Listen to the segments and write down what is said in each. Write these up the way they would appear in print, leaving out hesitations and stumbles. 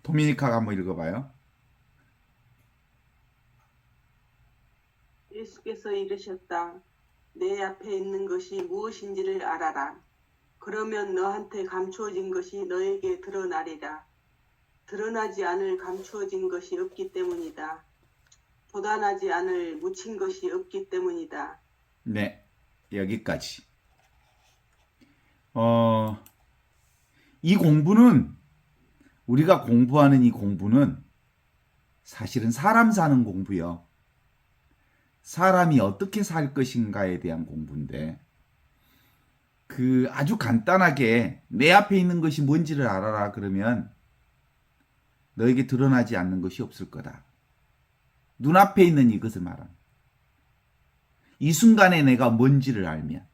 도미니카가 한번 읽어봐요. 예수께서 이르셨다. 내 앞에 있는 것이 무엇인지를 알아라. 그러면 너한테 감추어진 것이 너에게 드러나리라. 드러나지 않을 감추어진 것이 없기 때문이다. 돋아나지 않을 묻힌 것이 없기 때문이다. 네, 여기까지. 이 공부는, 우리가 공부하는 이 공부는 사실은 사람 사는 공부요. 사람이 어떻게 살 것인가에 대한 공부인데, 아주 간단하게 내 앞에 있는 것이 뭔지를 알아라 그러면 너에게 드러나지 않는 것이 없을 거다. 눈앞에 있는 이것을 말합니다. 이 순간에 내가 뭔지를 알면,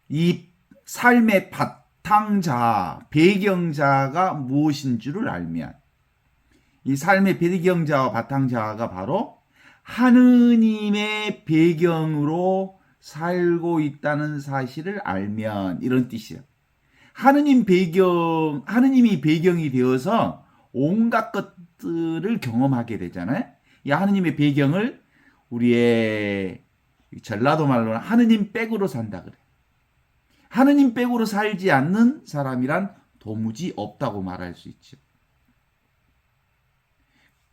이 삶의 바탕자, 배경자가 무엇인 줄을 알면, 이 삶의 배경자와 바탕자가 바로 하느님의 배경으로 살고 있다는 사실을 알면, 이런 뜻이에요. 하느님이 배경이 되어서 온갖 것들을 경험하게 되잖아요. 이 하느님의 배경을 우리의 전라도 말로는 하느님 백으로 산다 그래. 하느님 백으로 살지 않는 사람이란 도무지 없다고 말할 수 있죠.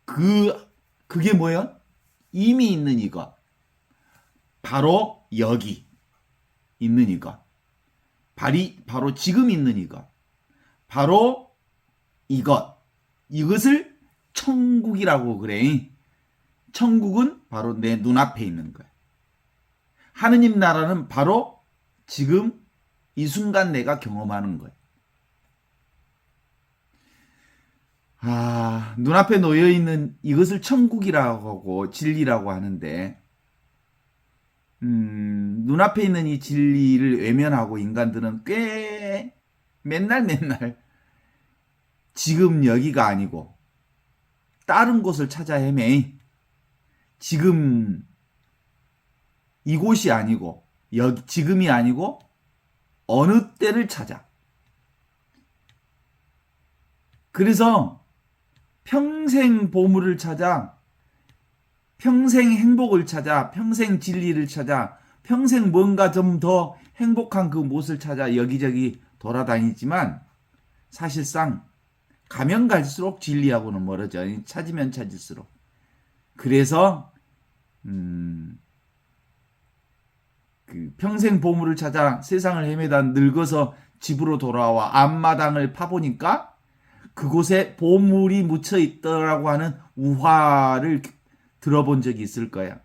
그게 뭐야? 이미 있는 이것. 바로 여기 있는 이것. 바로 지금 있는 이것. 바로 이것을 천국이라고 그래. 천국은 바로 내 눈앞에 있는 거야. 하느님 나라는 바로 지금 이 순간 내가 경험하는 거야. 눈앞에 놓여 있는 이것을 천국이라고 하고 진리라고 하는데, 눈앞에 있는 이 진리를 외면하고 인간들은 꽤 맨날 지금 여기가 아니고 다른 곳을 찾아 헤매. 지금 이곳이 아니고 여기 지금이 아니고 어느 때를 찾아. 그래서 평생 보물을 찾아, 평생 행복을 찾아, 평생 진리를 찾아, 평생 뭔가 좀 더 행복한 그 곳을 찾아 여기저기 돌아다니지만, 사실상 가면 갈수록 진리하고는 멀어져. 찾으면 찾을수록. 그래서 평생 보물을 찾아 세상을 헤매다 늙어서 집으로 돌아와 앞마당을 파보니까 그곳에 보물이 묻혀 있더라고 하는 우화를 들어본 적이 있을 거야.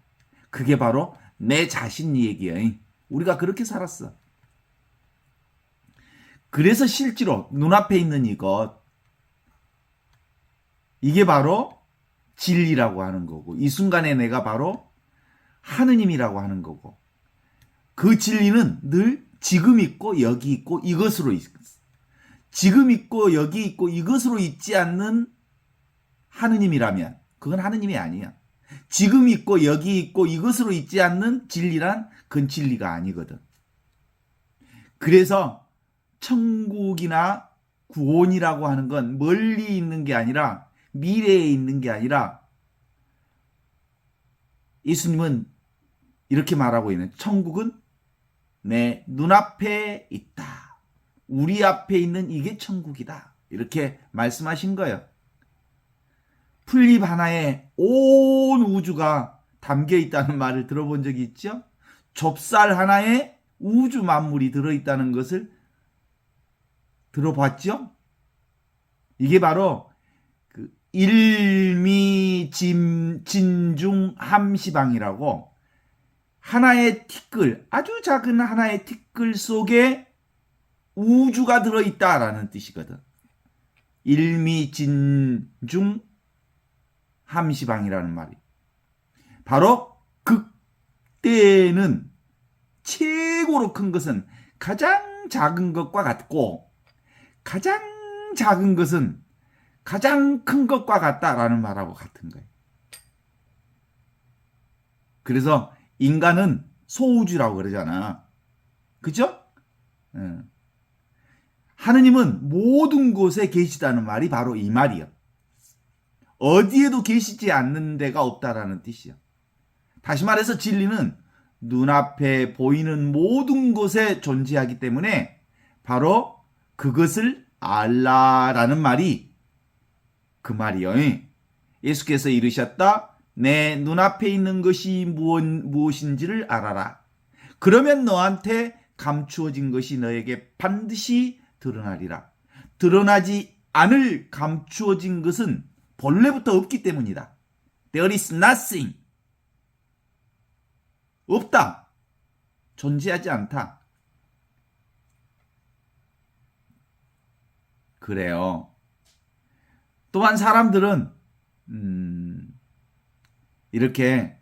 그게 바로 내 자신 얘기야. 우리가 그렇게 살았어. 그래서 실제로 눈앞에 있는 이게 바로 진리라고 하는 거고, 이 순간에 내가 바로 하느님이라고 하는 거고, 그 진리는 늘 지금 있고 여기 있고 이것으로 있어. 지금 있고 여기 있고 이것으로 있지 않는 하느님이라면 그건 하느님이 아니야. 지금 있고 여기 있고 이것으로 있지 않는 진리란 그건 진리가 아니거든. 그래서 천국이나 구원이라고 하는 건 멀리 있는 게 아니라, 미래에 있는 게 아니라, 예수님은 이렇게 말하고 있는, 천국은 내 눈앞에 있다. 우리 앞에 있는 이게 천국이다. 이렇게 말씀하신 거예요. 풀잎 하나에 온 우주가 담겨 있다는 말을 들어본 적이 있죠? 좁쌀 하나에 우주 만물이 들어있다는 것을 들어봤죠? 이게 바로 일미진중함시방이라고, 하나의 티끌, 아주 작은 하나의 티끌 속에 우주가 들어있다라는 뜻이거든. 일미진중함시방이라는 말이. 바로 그때는 최고로 큰 것은 가장 작은 것과 같고, 가장 작은 것은 가장 큰 것과 같다라는 말하고 같은 거예요. 그래서 인간은 소우주라고 그러잖아. 그죠? 하느님은 모든 곳에 계시다는 말이 바로 이 말이요. 어디에도 계시지 않는 데가 없다라는 뜻이요. 다시 말해서 진리는 눈앞에 보이는 모든 곳에 존재하기 때문에 바로 그것을 알라라는 말이 그 말이요. 예수께서 이르셨다. 내 눈앞에 있는 것이 무엇인지를 알아라. 그러면 너한테 감추어진 것이 너에게 반드시 드러나리라. 드러나지 않을 감추어진 것은 본래부터 없기 때문이다. There is nothing. 없다. 존재하지 않다. 그래요. 또한 사람들은 이렇게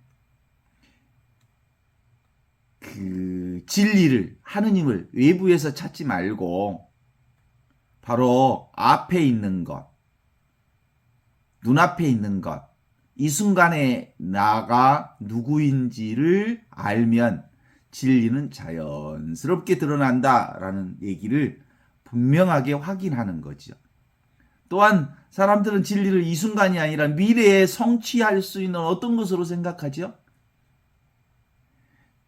그 진리를, 하느님을 외부에서 찾지 말고 바로 앞에 있는 것, 눈앞에 있는 것, 이 순간에 나가 누구인지를 알면 진리는 자연스럽게 드러난다라는 얘기를 분명하게 확인하는 거죠. 또한 사람들은 진리를 이 순간이 아니라 미래에 성취할 수 있는 어떤 것으로 생각하죠?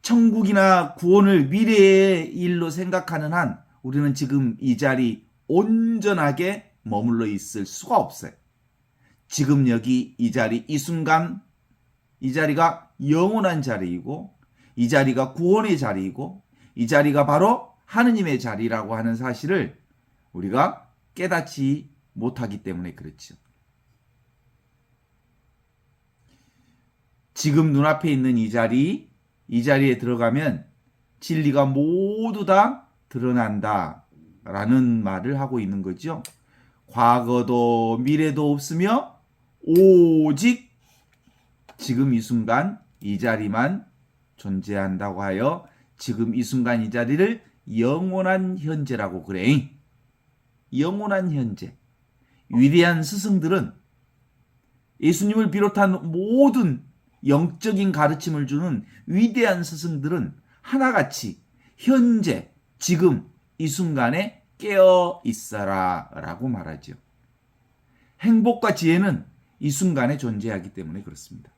천국이나 구원을 미래의 일로 생각하는 한 우리는 지금 이 자리 온전하게 머물러 있을 수가 없어요. 지금 여기 이 자리, 이 순간, 이 자리가 영원한 자리이고, 이 자리가 구원의 자리이고, 이 자리가 바로 하느님의 자리라고 하는 사실을 우리가 깨닫지 못하기 때문에 그렇죠. 지금 눈앞에 있는 이 자리에 들어가면 진리가 모두 다 드러난다라는 말을 하고 있는 거죠. 과거도 미래도 없으며 오직 지금 이 순간 이 자리만 존재한다고 하여 지금 이 순간 이 자리를 영원한 현재라고 그래. 영원한 현재. 위대한 스승들은 예수님을 비롯한 모든 영적인 가르침을 주는 위대한 스승들은 하나같이 현재, 지금 이 순간에 깨어 있어라 라고 말하죠. 행복과 지혜는 이 순간에 존재하기 때문에 그렇습니다.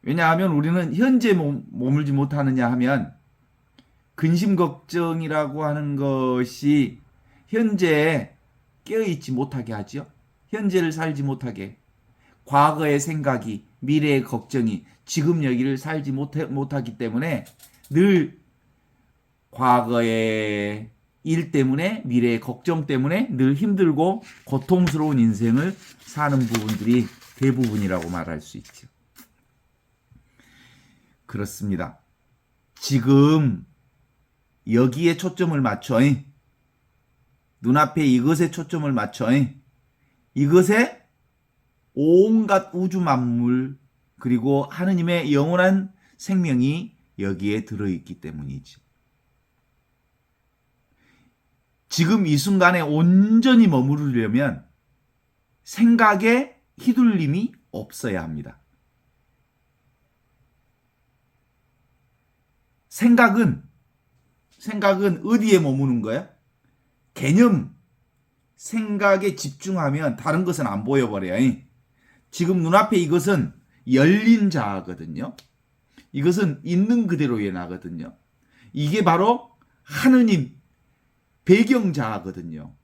왜냐하면 우리는 현재 머물지 못하느냐 하면 근심 걱정이라고 하는 것이 현재에 깨어있지 못하게 하죠. 현재를 살지 못하게. 과거의 생각이, 미래의 걱정이 지금 여기를 살지 못하기 때문에 늘 과거의 일 때문에, 미래의 걱정 때문에 늘 힘들고 고통스러운 인생을 사는 부분들이 대부분이라고 말할 수 있죠. 그렇습니다. 지금 여기에 초점을 맞춰. 눈앞에 이것에 초점을 맞춰. 이것에 온갖 우주 만물 그리고 하느님의 영원한 생명이 여기에 들어있기 때문이지. 지금 이 순간에 온전히 머무르려면 생각에 휘둘림이 없어야 합니다. 생각은 어디에 머무는 거야? 개념, 생각에 집중하면 다른 것은 안 보여버려요. 지금 눈앞에 이것은 열린 자아거든요. 이것은 있는 그대로의 나거든요. 이게 바로 하느님 배경자아거든요.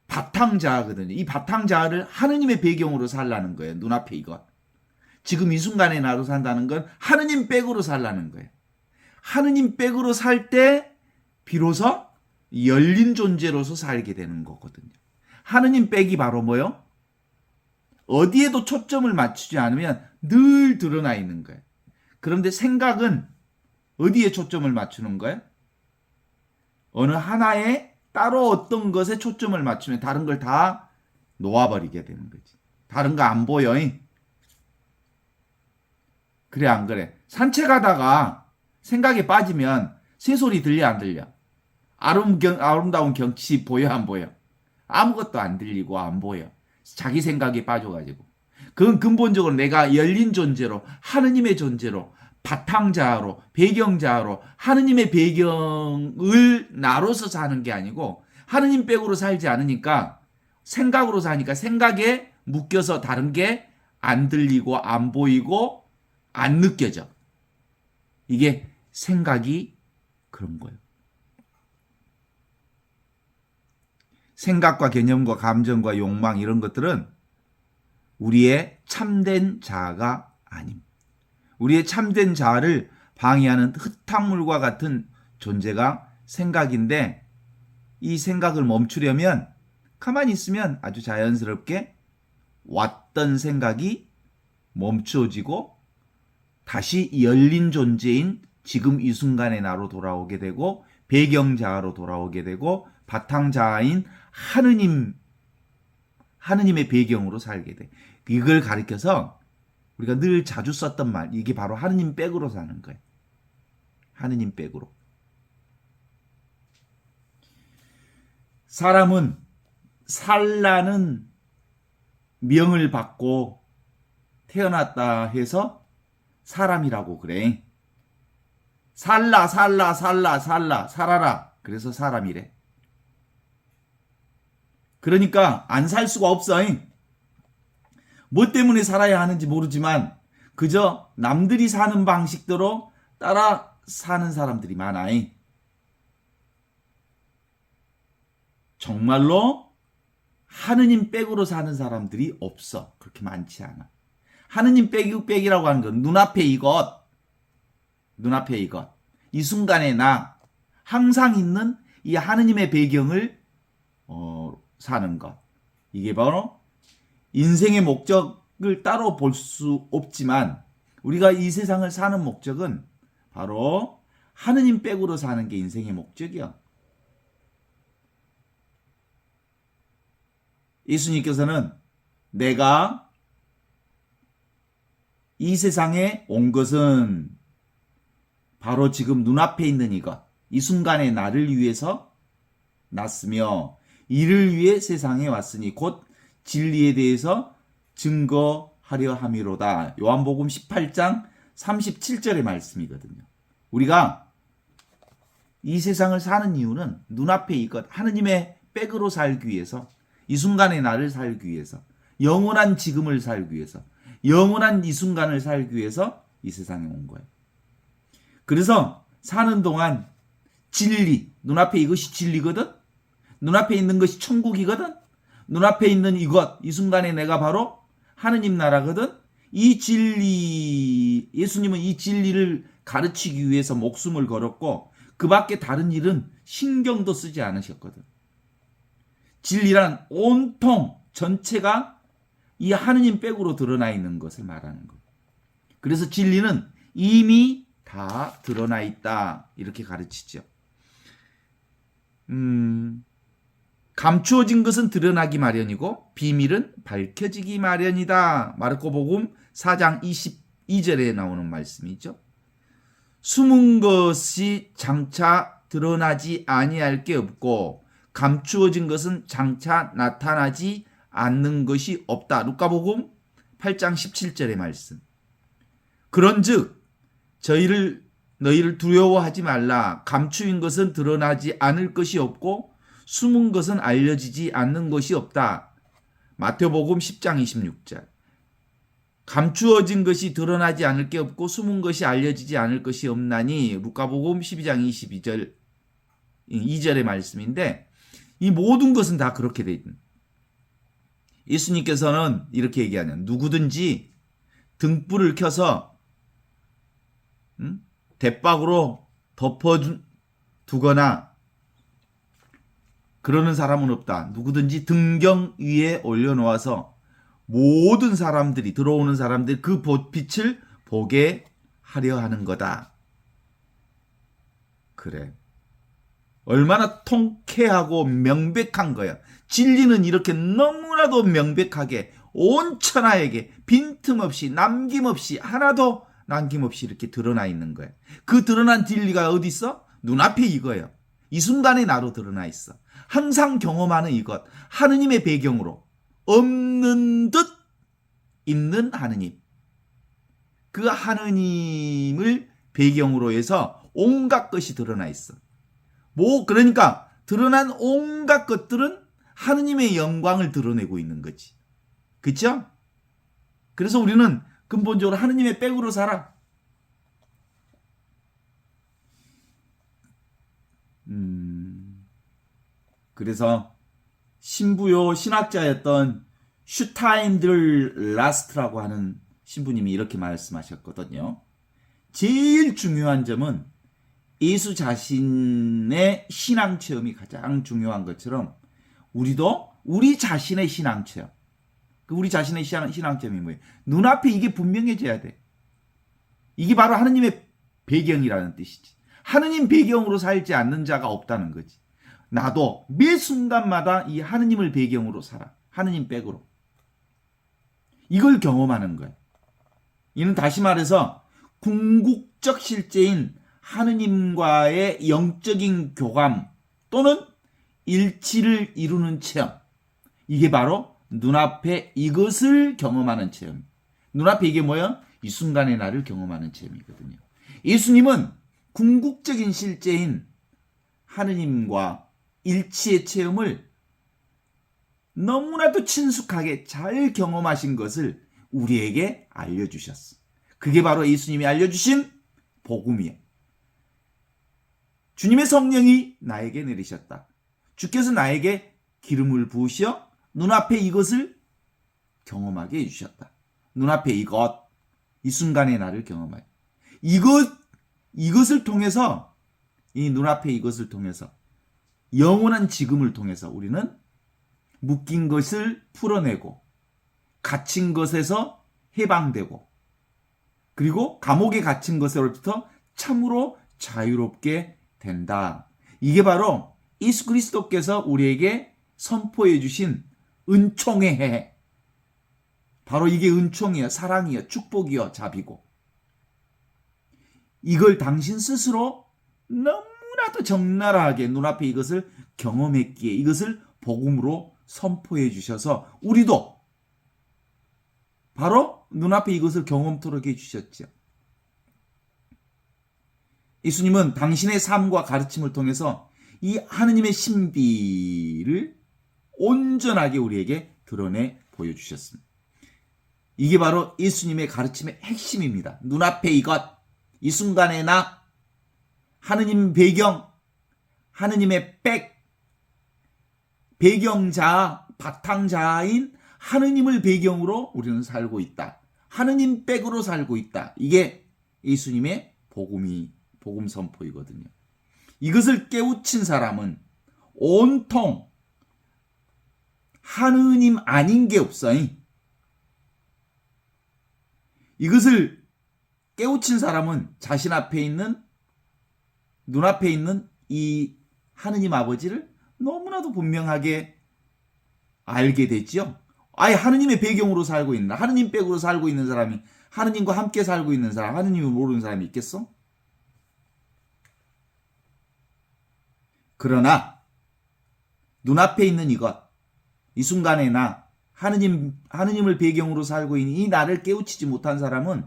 바탕자아거든요. 이 바탕자아를 하느님의 배경으로 살라는 거예요. 눈앞에 이것. 지금 이 순간에 나로 산다는 건 하느님 백으로 살라는 거예요. 하느님 백으로 살 때 비로소 열린 존재로서 살게 되는 거거든요. 하느님 백이 바로 뭐요? 어디에도 초점을 맞추지 않으면 늘 드러나 있는 거예요. 그런데 생각은 어디에 초점을 맞추는 거예요? 어느 하나에 따로 어떤 것에 초점을 맞추면 다른 걸 다 놓아버리게 되는 거지. 다른 거 안 보여. 그래 안 그래? 산책하다가 생각에 빠지면 새소리 들려 안 들려? 아름다운 경치 보여 안 보여? 아무것도 안 들리고 안 보여. 자기 생각에 빠져가지고. 그건 근본적으로 내가 열린 존재로 하느님의 존재로 바탕자아로, 배경자아로 하느님의 배경을 나로서 사는 게 아니고 하느님 백으로 살지 않으니까 생각으로 사니까 생각에 묶여서 다른 게 안 들리고 안 보이고 안 느껴져. 이게 생각이 그런 거예요. 생각과 개념과 감정과 욕망 이런 것들은 우리의 참된 자아가 아닙니다. 우리의 참된 자아를 방해하는 흙탕물과 같은 존재가 생각인데 이 생각을 멈추려면 가만히 있으면 아주 자연스럽게 왔던 생각이 멈추어지고 다시 열린 존재인 지금 이 순간의 나로 돌아오게 되고 배경자아로 돌아오게 되고 바탕자아인 하느님의 배경으로 살게 돼. 이걸 가리켜서 우리가 늘 자주 썼던 말, 이게 바로 하느님 백으로 사는 거예요. 하느님 백으로. 사람은 살라는 명을 받고 태어났다 해서 사람이라고 그래. 살아라. 그래서 사람이래. 그러니까 안 살 수가 없어. 뭐 때문에 살아야 하는지 모르지만 그저 남들이 사는 방식대로 따라 사는 사람들이 많아. 정말로 하느님 백으로 사는 사람들이 없어. 그렇게 많지 않아. 하느님 백이라고 하는 건 눈앞에 이것. 이 순간에 나 항상 있는 이 하느님의 배경을 사는 것. 이게 바로 인생의 목적을 따로 볼 수 없지만 우리가 이 세상을 사는 목적은 바로 하느님 백으로 사는 게 인생의 목적이야. 예수님께서는 내가 이 세상에 온 것은 바로 지금 눈앞에 있는 이것, 이 순간의 나를 위해서 났으며 이를 위해 세상에 왔으니 곧 진리에 대해서 증거하려 함이로다. 요한복음 18장 37절의 말씀이거든요. 우리가 이 세상을 사는 이유는 눈앞에 이것, 하느님의 백으로 살기 위해서, 이 순간의 나를 살기 위해서, 영원한 지금을 살기 위해서, 영원한 이 순간을 살기 위해서 이 세상에 온 거예요. 그래서 사는 동안 진리, 눈앞에 이것이 진리거든? 눈앞에 있는 것이 천국이거든? 눈앞에 있는 이것, 이 순간에 내가 바로 하느님 나라거든? 이 진리, 예수님은 이 진리를 가르치기 위해서 목숨을 걸었고 그 밖에 다른 일은 신경도 쓰지 않으셨거든. 진리란 온통 전체가 이 하느님 백으로 드러나 있는 것을 말하는 거예요. 그래서 진리는 이미 다 드러나 있다. 이렇게 가르치죠. 감추어진 것은 드러나기 마련이고 비밀은 밝혀지기 마련이다. 마르코복음 4장 22절에 나오는 말씀이죠. 숨은 것이 장차 드러나지 아니할 게 없고 감추어진 것은 장차 나타나지 않는 것이 없다. 루카복음 8장 17절의 말씀. 그런즉 너희를 두려워하지 말라. 감추인 것은 드러나지 않을 것이 없고 숨은 것은 알려지지 않는 것이 없다. 마태복음 10장 26절. 감추어진 것이 드러나지 않을 게 없고 숨은 것이 알려지지 않을 것이 없나니 루카복음 12장 22절 2절의 말씀인데 이 모든 것은 다 그렇게 돼 있는. 예수님께서는 이렇게 얘기하는 누구든지 등불을 켜서 대박으로 덮어두거나 그러는 사람은 없다. 누구든지 등경 위에 올려놓아서 모든 사람들이 들어오는 사람들이 그 빛을 보게 하려 하는 거다. 그래. 얼마나 통쾌하고 명백한 거야. 진리는 이렇게 너무나도 명백하게 온 천하에게 빈틈없이 남김없이 하나도 남김없이 이렇게 드러나 있는 거야. 그 드러난 진리가 어디 있어? 눈앞에 이거예요. 이 순간에 나로 드러나 있어. 항상 경험하는 이것. 하느님의 배경으로 없는 듯 있는 하느님. 그 하느님을 배경으로 해서 온갖 것이 드러나 있어. 그러니까 드러난 온갖 것들은 하느님의 영광을 드러내고 있는 거지. 그렇죠? 그래서 우리는 근본적으로 하느님의 백으로 살아. 그래서 신부요 신학자였던 슈타인들 라스트라고 하는 신부님이 이렇게 말씀하셨거든요. 제일 중요한 점은 예수 자신의 신앙 체험이 가장 중요한 것처럼 우리도 우리 자신의 신앙 체험. 우리 자신의 신앙 체험이 뭐예요? 눈앞에 이게 분명해져야 돼. 이게 바로 하느님의 배경이라는 뜻이지. 하느님 배경으로 살지 않는 자가 없다는 거지. 나도 매 순간마다 이 하느님을 배경으로 살아. 하느님 백으로. 이걸 경험하는 거예요. 이는 다시 말해서 궁극적 실제인 하느님과의 영적인 교감 또는 일치를 이루는 체험. 이게 바로 눈앞에 이것을 경험하는 체험. 눈앞에 이게 뭐야? 이 순간의 나를 경험하는 체험이거든요. 예수님은 궁극적인 실제인 하느님과 일치의 체험을 너무나도 친숙하게 잘 경험하신 것을 우리에게 알려주셨어. 그게 바로 예수님이 알려주신 복음이에요. 주님의 성령이 나에게 내리셨다. 주께서 나에게 기름을 부으시어 눈앞에 이것을 경험하게 해주셨다. 눈앞에 이 순간의 나를 경험하게. 이것을 통해서, 이 눈앞에 이것을 통해서, 영원한 지금을 통해서 우리는 묶인 것을 풀어내고, 갇힌 것에서 해방되고, 그리고 감옥에 갇힌 것으로부터 참으로 자유롭게 된다. 이게 바로 예수 그리스도께서 우리에게 선포해 주신 은총의 해. 바로 이게 은총이요, 사랑이요, 축복이요, 자비고. 이걸 당신 스스로 너무나도 적나라하게 눈앞에 이것을 경험했기에 이것을 복음으로 선포해 주셔서 우리도 바로 눈앞에 이것을 경험토록 해주셨죠. 예수님은 당신의 삶과 가르침을 통해서 이 하느님의 신비를 온전하게 우리에게 드러내 보여주셨습니다. 이게 바로 예수님의 가르침의 핵심입니다. 눈앞에 이 순간의 나, 하느님 배경, 하느님의 배경자, 바탕자인 하느님을 배경으로 우리는 살고 있다. 하느님 백으로 살고 있다. 이게 예수님의 복음 선포이거든요. 이것을 깨우친 사람은 온통 하느님 아닌 게 없어요. 이것을 깨우친 사람은 자신 앞에 있는, 눈앞에 있는 이 하느님 아버지를 너무나도 분명하게 알게 됐죠. 아예 하느님의 배경으로 살고 있는, 하느님 백으로 살고 있는 사람이, 하느님과 함께 살고 있는 사람, 하느님을 모르는 사람이 있겠어? 그러나 눈앞에 있는 이 순간에 나, 하느님을 배경으로 살고 있는 이 나를 깨우치지 못한 사람은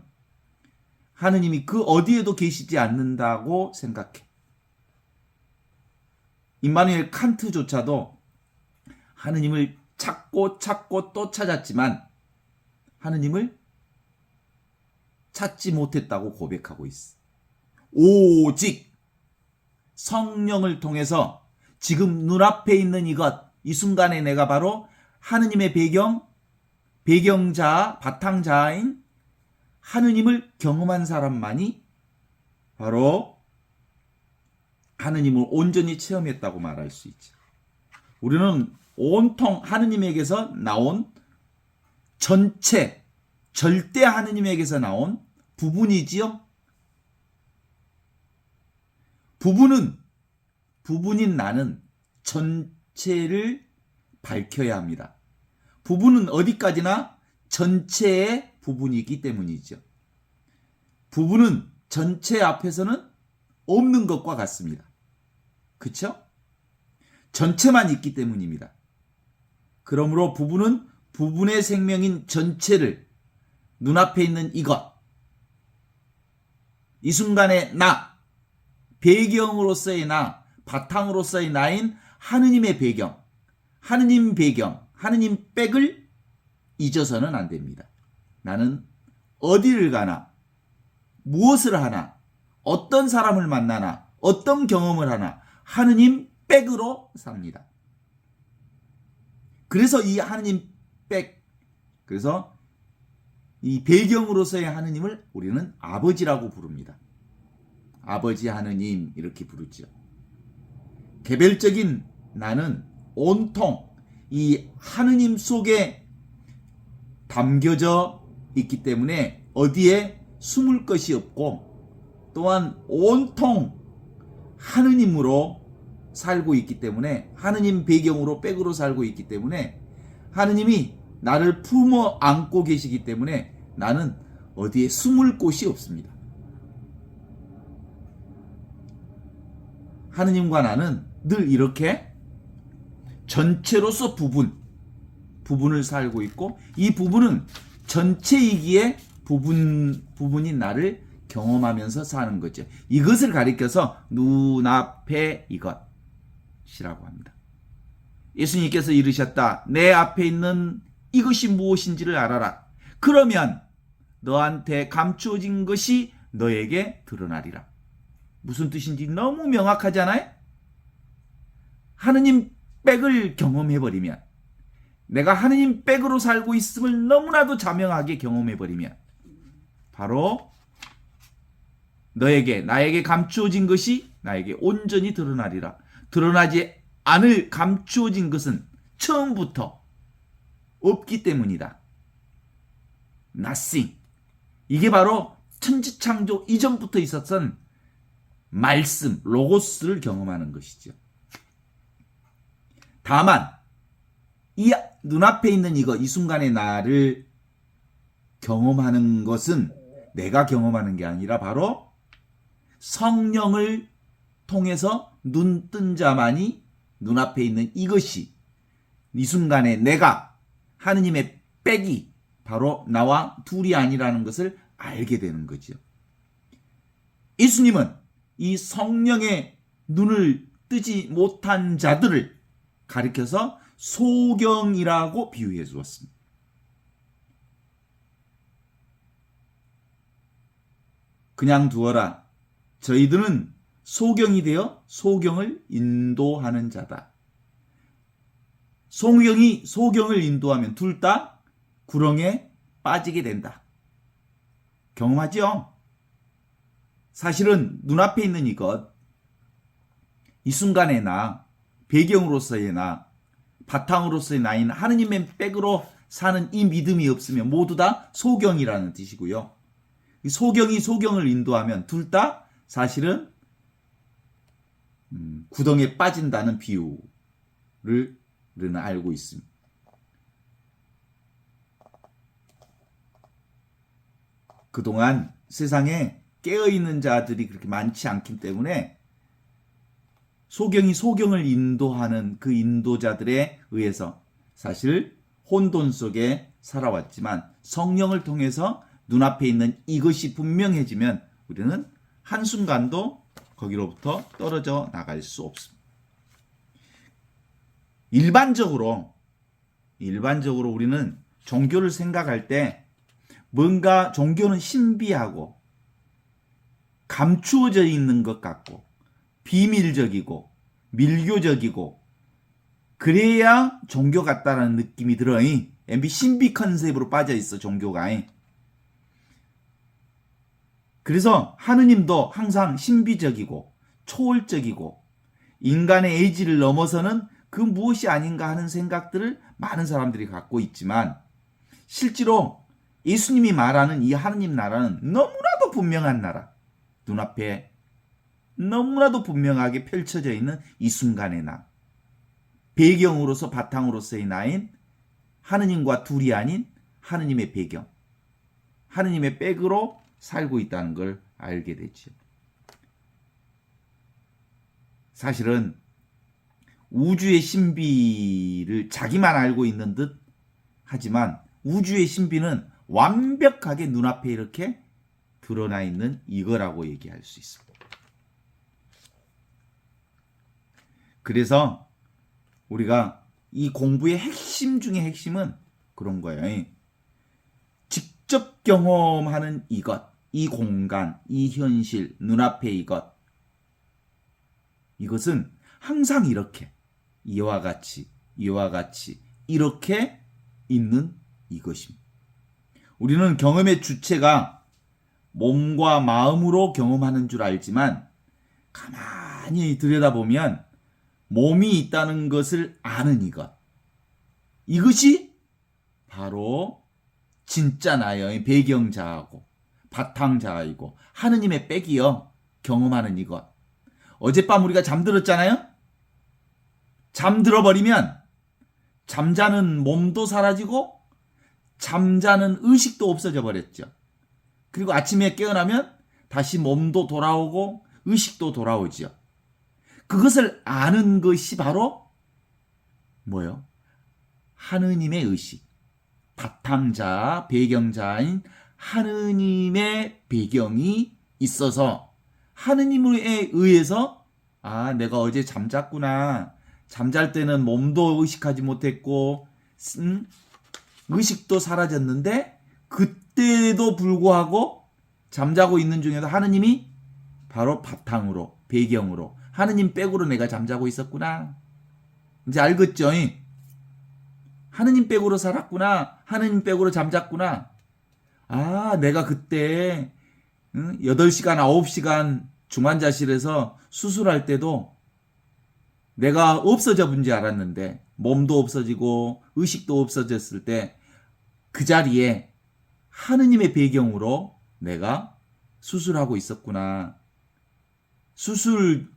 하느님이 그 어디에도 계시지 않는다고 생각해. 임마누엘 칸트조차도 하느님을 찾고 또 찾았지만 하느님을 찾지 못했다고 고백하고 있어. 오직 성령을 통해서 지금 눈앞에 있는 이 순간에 내가 바로 하느님의 배경자, 바탕자인 하느님을 경험한 사람만이 바로 하느님을 온전히 체험했다고 말할 수 있죠. 우리는 온통 하느님에게서 나온 절대 하느님에게서 나온 부분이지요. 부분인 나는 전체를 밝혀야 합니다. 부분은 어디까지나 전체의 부분이기 때문이죠. 부분은 전체 앞에서는 없는 것과 같습니다. 그렇죠? 전체만 있기 때문입니다. 그러므로 부분은 부분의 생명인 전체를, 눈앞에 있는 이 순간에 나, 배경으로서의 나, 바탕으로서의 나인 하느님의 배경, 하느님 배경, 하느님 백을 잊어서는 안 됩니다. 나는 어디를 가나, 무엇을 하나, 어떤 사람을 만나나, 어떤 경험을 하나 하느님 백으로 삽니다. 그래서 이 하느님 백, 그래서 이 배경으로서의 하느님을 우리는 아버지라고 부릅니다. 아버지 하느님 이렇게 부르죠. 개별적인 나는 온통 이 하느님 속에 담겨져 있기 때문에 어디에 숨을 것이 없고 또한 온통 하느님으로 살고 있기 때문에 하느님 배경으로 백으로 살고 있기 때문에 하느님이 나를 품어 안고 계시기 때문에 나는 어디에 숨을 곳이 없습니다. 하느님과 나는 늘 이렇게 전체로서 부분을 살고 있고 이 부분은 전체이기에 부분인 나를 경험하면서 사는 거죠. 이것을 가리켜서 눈앞에 이것이라고 합니다. 예수님께서 이르셨다. 내 앞에 있는 이것이 무엇인지를 알아라. 그러면 너한테 감추어진 것이 너에게 드러나리라. 무슨 뜻인지 너무 명확하잖아요? 하느님 백을 경험해버리면, 내가 하느님 백으로 살고 있음을 너무나도 자명하게 경험해버리면 바로 나에게 감추어진 것이 나에게 온전히 드러나리라. 드러나지 않을 감추어진 것은 처음부터 없기 때문이다. Nothing. 이게 바로 천지창조 이전부터 있었던 말씀, 로고스를 경험하는 것이죠. 다만 이 눈앞에 있는 이 순간의 나를 경험하는 것은 내가 경험하는 게 아니라 바로 성령을 통해서 눈 뜬 자만이 눈앞에 있는 이것이 이 순간에 내가 하느님의 백이 바로 나와 둘이 아니라는 것을 알게 되는 거죠. 예수님은 이 성령의 눈을 뜨지 못한 자들을 가리켜서 소경이라고 비유해 주었습니다. 그냥 두어라. 저희들은 소경이 되어 소경을 인도하는 자다. 소경이 소경을 인도하면 둘 다 구렁에 빠지게 된다. 경험하죠? 사실은 눈앞에 있는 이것, 이 순간의 나, 배경으로서의 나, 바탕으로서의 나인 하느님의 백으로 사는 이 믿음이 없으면 모두 다 소경이라는 뜻이고요. 이 소경이 소경을 인도하면 둘 다 사실은 구덩이에 빠진다는 비유를 우리는 알고 있습니다. 그동안 세상에 깨어있는 자들이 그렇게 많지 않기 때문에 소경이 소경을 인도하는 그 인도자들에 의해서 사실 혼돈 속에 살아왔지만 성령을 통해서 눈앞에 있는 이것이 분명해지면 우리는 한순간도 거기로부터 떨어져 나갈 수 없습니다. 일반적으로 우리는 종교를 생각할 때 뭔가 종교는 신비하고 감추어져 있는 것 같고 비밀적이고 밀교적이고 그래야 종교 같다라는 느낌이 들어. MB 신비 컨셉으로 빠져 있어 종교가. 그래서 하느님도 항상 신비적이고 초월적이고 인간의 의지를 넘어서는 그 무엇이 아닌가 하는 생각들을 많은 사람들이 갖고 있지만 실제로 예수님이 말하는 이 하느님 나라는 너무나도 분명한 나라, 눈앞에 너무나도 분명하게 펼쳐져 있는 이 순간의 나, 배경으로서 바탕으로서의 나인 하느님과 둘이 아닌 하느님의 배경, 하느님의 백으로 살고 있다는 걸 알게 되죠. 사실은 우주의 신비를 자기만 알고 있는 듯 하지만 우주의 신비는 완벽하게 눈앞에 이렇게 드러나 있는 이거라고 얘기할 수 있습니다. 그래서 우리가 이 공부의 핵심 중에 핵심은 그런 거예요. 직접 경험하는 이것, 이 공간, 이 현실, 눈앞의 이것은 항상 이렇게 이와 같이 이렇게 있는 이것입니다. 우리는 경험의 주체가 몸과 마음으로 경험하는 줄 알지만 가만히 들여다보면 몸이 있다는 것을 아는 이것이 바로 진짜 나의 배경자하고 바탕자이고 하느님의 백이요 경험하는 이것. 어젯밤 우리가 잠들었잖아요. 잠들어버리면 잠자는 몸도 사라지고 잠자는 의식도 없어져 버렸죠. 그리고 아침에 깨어나면 다시 몸도 돌아오고 의식도 돌아오죠. 그것을 아는 것이 바로 뭐요? 하느님의 의식. 바탕자, 배경자인 하느님의 배경이 있어서 하느님에 의해서 내가 어제 잠잤구나. 잠잘 때는 몸도 의식하지 못했고 의식도 사라졌는데 그때도 불구하고 잠자고 있는 중에도 하느님이 바로 바탕으로 배경으로 하느님 백으로 내가 잠자고 있었구나. 이제 알겠죠? 하느님 백으로 살았구나. 하느님 백으로 잠잤구나. 내가 그때 8시간, 9시간 중환자실에서 수술할 때도 내가 없어져 본 줄 알았는데 몸도 없어지고 의식도 없어졌을 때 그 자리에 하느님의 배경으로 내가 수술하고 있었구나. 수술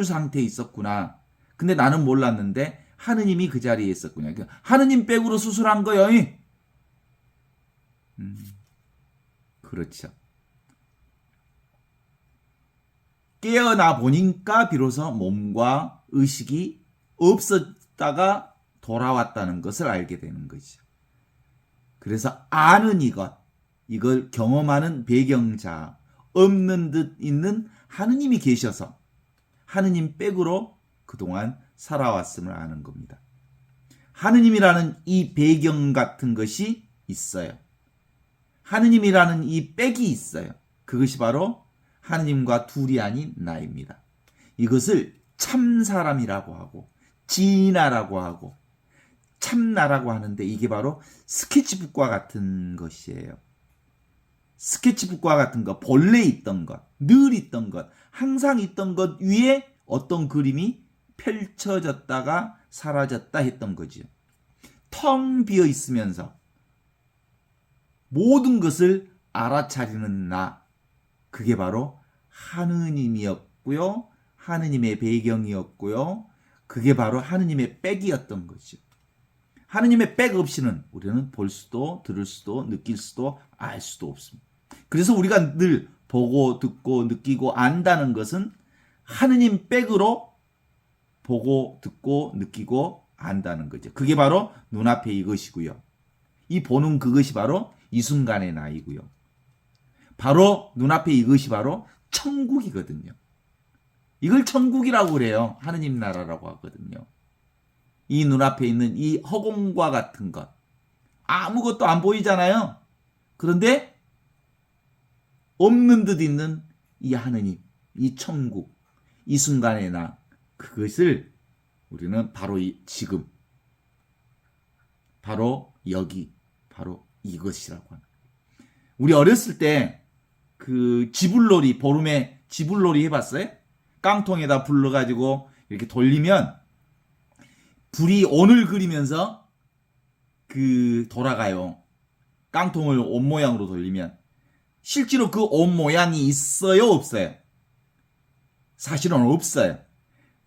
상태에 있었구나. 근데 나는 몰랐는데 하느님이 그 자리에 있었구나. 하느님 백으로 수술한 거요. 그렇죠. 깨어나 보니까 비로소 몸과 의식이 없었다가 돌아왔다는 것을 알게 되는 거죠. 그래서 아는 이걸 경험하는 배경자, 없는 듯 있는 하느님이 계셔서 하느님 백으로 그동안 살아왔음을 아는 겁니다. 하느님이라는 이 배경 같은 것이 있어요. 하느님이라는 이 백이 있어요. 그것이 바로 하느님과 둘이 아닌 나입니다. 이것을 참사람이라고 하고 진나라고 하고 참나라고 하는데 이게 바로 스케치북과 같은 것이에요. 스케치북과 같은 것, 본래 있던 것, 늘 있던 것, 항상 있던 것 위에 어떤 그림이 펼쳐졌다가 사라졌다 했던 거지요. 텅 비어 있으면서 모든 것을 알아차리는 나, 그게 바로 하느님이었고요. 하느님의 배경이었고요. 그게 바로 하느님의 백이었던 거죠. 하느님의 백 없이는 우리는 볼 수도 들을 수도 느낄 수도 알 수도 없습니다. 그래서 우리가 늘 보고 듣고 느끼고 안다는 것은 하느님 백으로 보고 듣고 느끼고 안다는 거죠. 그게 바로 눈앞에 이것이고요. 이 보는 그것이 바로 이 순간의 나이고요. 바로 눈앞에 이것이 바로 천국이거든요. 이걸 천국이라고 그래요. 하느님 나라라고 하거든요. 이 눈앞에 있는 이 허공과 같은 것. 아무것도 안 보이잖아요. 그런데 없는 듯 있는 이 하느님, 이 천국, 이 순간의 나, 그것을 우리는 바로 지금, 바로 여기, 바로 이것이라고 합니다. 우리 어렸을 때 그 지불놀이, 보름에 지불놀이 해봤어요? 깡통에다 불 넣어가지고 이렇게 돌리면 불이 온을 그리면서 돌아가요. 깡통을 온 모양으로 돌리면. 실제로 그 온 모양이 있어요, 없어요? 사실은 없어요.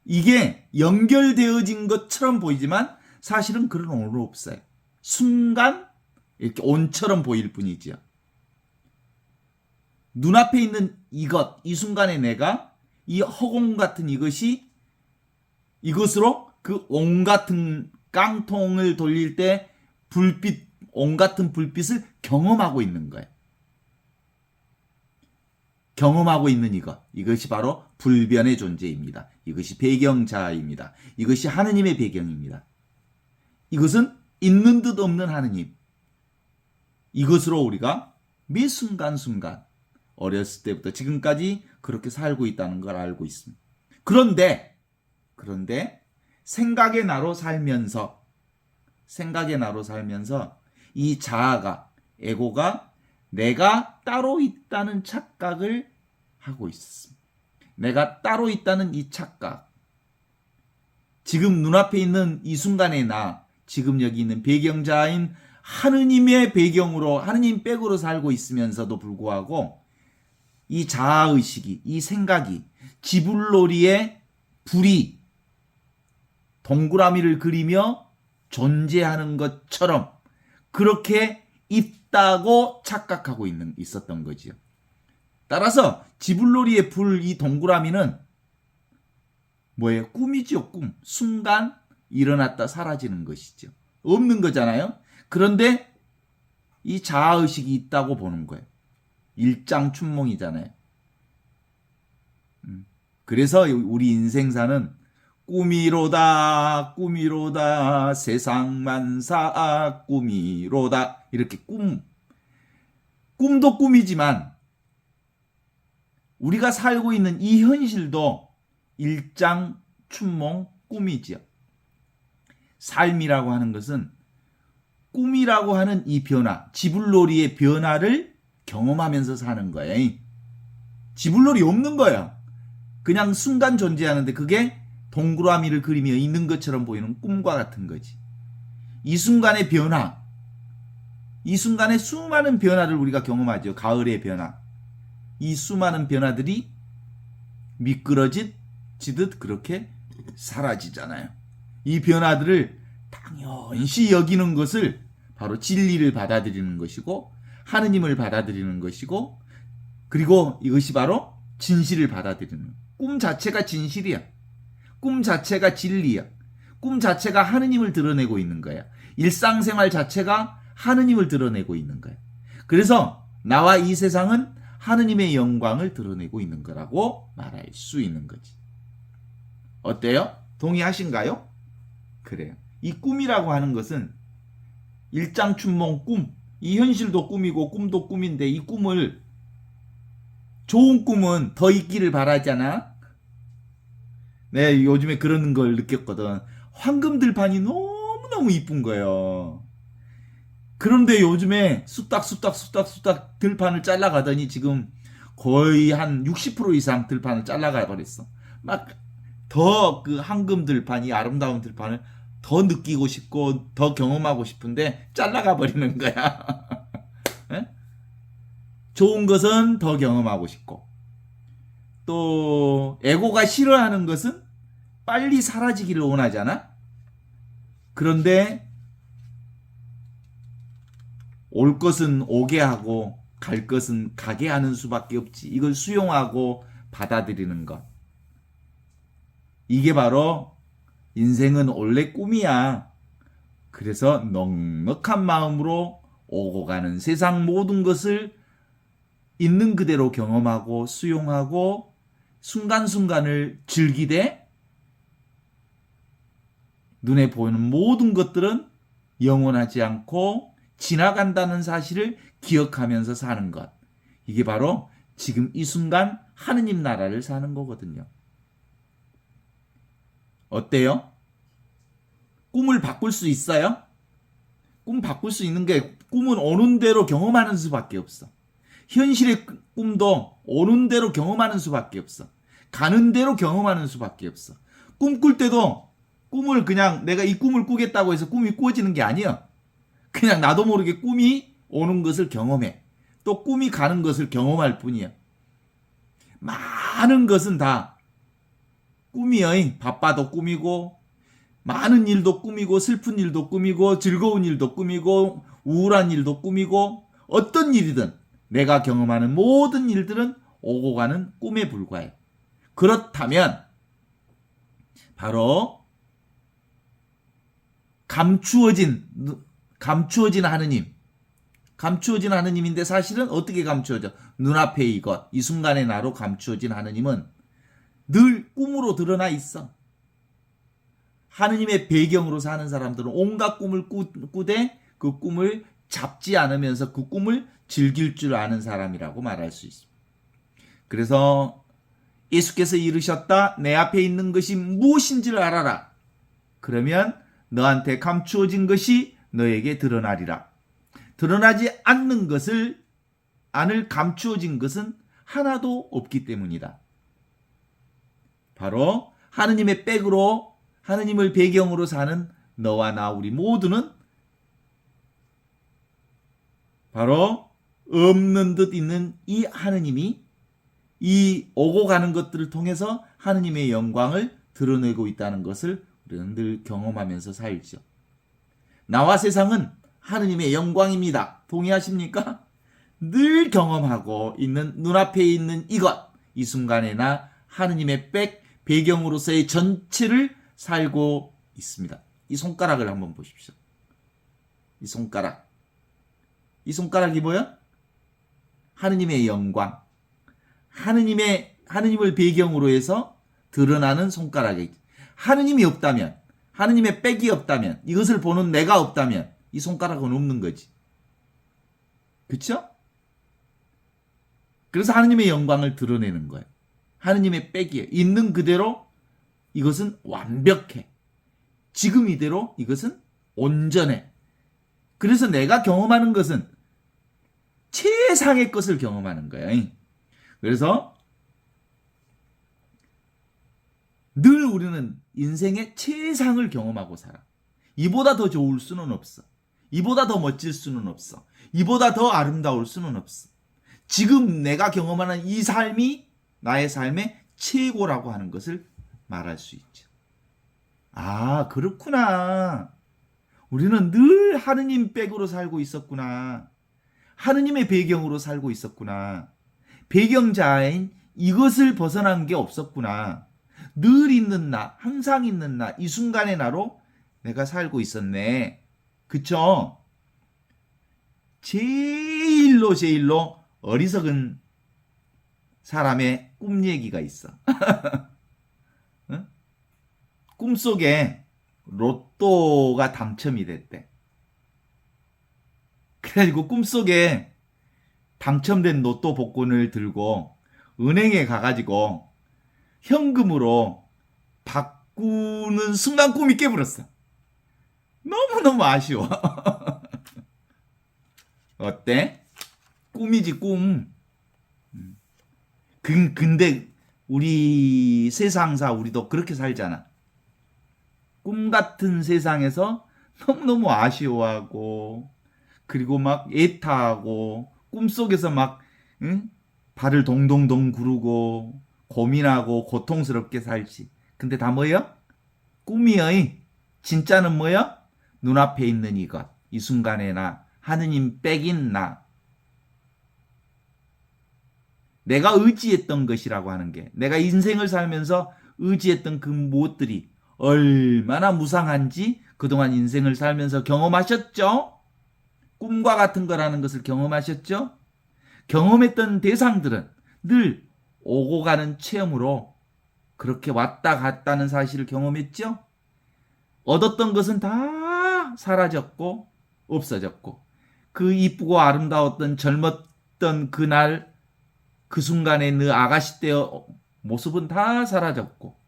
이게 연결되어진 것처럼 보이지만 사실은 그런 온은 없어요. 순간 이렇게 온처럼 보일 뿐이죠. 눈앞에 있는 이것, 이 순간에 내가 이 허공 같은 이것으로 그 온 같은 깡통을 돌릴 때 온 같은 불빛을 경험하고 있는 거예요. 경험하고 있는 이것이 바로 불변의 존재입니다. 이것이 배경자입니다. 이것이 하느님의 배경입니다. 이것은 있는 듯 없는 하느님. 이것으로 우리가 매 순간순간 어렸을 때부터 지금까지 그렇게 살고 있다는 걸 알고 있습니다. 그런데 생각의 나로 살면서 이 자아가, 에고가 내가 따로 있다는 착각을 하고 있습니다. 내가 따로 있다는 이 착각. 지금 눈앞에 있는 이 순간의 나, 지금 여기 있는 배경자인 하느님의 배경으로, 하느님 백으로 살고 있으면서도 불구하고 이 자아의식이, 이 생각이 지불놀이의 불이 동그라미를 그리며 존재하는 것처럼 그렇게 있다고 착각하고 있었던 거지요. 따라서 지불놀이의 불, 이 동그라미는 뭐예요? 꿈이죠, 꿈. 순간 일어났다 사라지는 것이죠. 없는 거잖아요. 그런데 이 자아의식이 있다고 보는 거예요. 일장춘몽이잖아요. 그래서 우리 인생사는 꿈이로다, 꿈이로다, 세상만사 꿈이로다. 이렇게 꿈도 꿈이지만 우리가 살고 있는 이 현실도 일장춘몽 꿈이지요. 삶이라고 하는 것은 꿈이라고 하는 이 변화, 지불놀이의 변화를 경험하면서 사는 거예요. 지불놀이 없는 거야. 그냥 순간 존재하는데 그게 동그라미를 그리며 있는 것처럼 보이는 꿈과 같은 거지. 이 순간의 변화, 이 순간의 수많은 변화를 우리가 경험하죠. 가을의 변화. 이 수많은 변화들이 미끄러지듯 그렇게 사라지잖아요. 이 변화들을 당연시 여기는 것을 바로 진리를 받아들이는 것이고 하느님을 받아들이는 것이고 그리고 이것이 바로 진실을 받아들이는 꿈 자체가 진실이야. 꿈 자체가 진리야. 꿈 자체가 하느님을 드러내고 있는 거야. 일상생활 자체가 하느님을 드러내고 있는 거야. 그래서 나와 이 세상은 하느님의 영광을 드러내고 있는 거라고 말할 수 있는 거지. 어때요? 동의하신가요? 그래요. 이 꿈이라고 하는 것은 일장춘몽 꿈, 이 현실도 꿈이고 꿈도 꿈인데 이 꿈을 좋은 꿈은 더 있기를 바라잖아. 네, 요즘에 그런 걸 느꼈거든. 황금 들판이 너무너무 이쁜 거예요. 그런데 요즘에 쑥닥 들판을 잘라가더니 지금 거의 한 60% 이상 들판을 잘라가 버렸어. 막 더 그 황금 들판이 아름다운 들판을 더 느끼고 싶고 더 경험하고 싶은데 잘라가 버리는 거야. 네? 좋은 것은 더 경험하고 싶고 또 에고가 싫어하는 것은 빨리 사라지기를 원하잖아. 그런데 올 것은 오게 하고 갈 것은 가게 하는 수밖에 없지. 이걸 수용하고 받아들이는 것. 이게 바로 인생은 원래 꿈이야. 그래서 넉넉한 마음으로 오고 가는 세상 모든 것을 있는 그대로 경험하고 수용하고 순간순간을 즐기되 눈에 보이는 모든 것들은 영원하지 않고 지나간다는 사실을 기억하면서 사는 것. 이게 바로 지금 이 순간 하느님 나라를 사는 거거든요. 어때요? 꿈을 바꿀 수 있어요? 꿈 바꿀 수 있는 게 꿈은 오는 대로 경험하는 수밖에 없어. 현실의 꿈도 오는 대로 경험하는 수밖에 없어. 가는 대로 경험하는 수밖에 없어. 꿈 꿀 때도 꿈을 그냥 내가 이 꿈을 꾸겠다고 해서 꿈이 꾸어지는 게 아니야. 그냥 나도 모르게 꿈이 오는 것을 경험해. 또 꿈이 가는 것을 경험할 뿐이야. 많은 것은 다 꿈이여. 바빠도 꿈이고 많은 일도 꿈이고 슬픈 일도 꿈이고 즐거운 일도 꿈이고 우울한 일도 꿈이고 어떤 일이든 내가 경험하는 모든 일들은 오고 가는 꿈에 불과해. 그렇다면 바로 감추어진 하느님, 감추어진 하느님인데 사실은 어떻게 감추어져? 눈앞에 이것, 이 순간의 나로 감추어진 하느님은 늘 꿈으로 드러나 있어. 하느님의 배경으로 사는 사람들은 온갖 꿈을 꾸되 그 꿈을 잡지 않으면서 그 꿈을 즐길 줄 아는 사람이라고 말할 수 있습니다. 그래서 예수께서 이르셨다. 내 앞에 있는 것이 무엇인지를 알아라. 그러면 너한테 감추어진 것이 너에게 드러나리라. 드러나지 않는 것을 안을 감추어진 것은 하나도 없기 때문이다. 바로 하느님의 백으로 하느님을 배경으로 사는 너와 나 우리 모두는 바로 없는 듯 있는 이 하느님이 이 오고 가는 것들을 통해서 하느님의 영광을 드러내고 있다는 것을 우리는 늘 경험하면서 살죠. 나와 세상은 하느님의 영광입니다. 동의하십니까? 늘 경험하고 있는 눈앞에 있는 이것, 이 순간에 나 하느님의 배경으로서의 전체를 살고 있습니다. 이 손가락을 한번 보십시오. 이 손가락. 이 손가락이 뭐야? 하느님의 영광. 하느님을 배경으로 해서 드러나는 손가락이. 하느님이 없다면, 하느님의 백이 없다면, 이것을 보는 내가 없다면 이 손가락은 없는 거지. 그렇죠? 그래서 하느님의 영광을 드러내는 거예요. 하느님의 백이에요. 있는 그대로 이것은 완벽해. 지금 이대로 이것은 온전해. 그래서 내가 경험하는 것은 최상의 것을 경험하는 거예요. 그래서 늘 우리는 인생의 최상을 경험하고 살아. 이보다 더 좋을 수는 없어. 이보다 더 멋질 수는 없어. 이보다 더 아름다울 수는 없어. 지금 내가 경험하는 이 삶이 나의 삶의 최고라고 하는 것을 말할 수 있죠. 아, 그렇구나. 우리는 늘 하느님 백으로 살고 있었구나. 하느님의 배경으로 살고 있었구나. 배경자인 이것을 벗어난 게 없었구나. 늘 있는 나, 항상 있는 나, 이 순간의 나로 내가 살고 있었네. 그쵸? 제일로 어리석은 사람의 꿈 얘기가 있어. 응? 꿈속에 로또가 당첨이 됐대. 그래가지고 꿈속에 당첨된 로또 복권을 들고 은행에 가가지고 현금으로 바꾸는 순간 꿈이 깨버렸어. 너무너무 아쉬워. 어때? 꿈이지 꿈. 근데 우리 세상사 우리도 그렇게 살잖아. 꿈 같은 세상에서 너무너무 아쉬워하고 그리고 막 애타하고 꿈속에서 막 발을 동동동 구르고 고민하고 고통스럽게 살지. 근데 다 뭐야? 꿈이여. 진짜는 뭐야? 눈앞에 있는 이것, 이 순간에 나, 하느님 백인 나. 내가 의지했던 것이라고 하는 게, 내가 인생을 살면서 의지했던 그 무엇들이 얼마나 무상한지 그동안 인생을 살면서 경험하셨죠? 꿈과 같은 거라는 것을 경험하셨죠? 경험했던 대상들은 늘 오고 가는 체험으로 그렇게 왔다 갔다는 사실을 경험했죠? 얻었던 것은 다 사라졌고 없어졌고 그 이쁘고 아름다웠던 젊었던 그날 그 순간의 그 아가씨 때의 모습은 다 사라졌고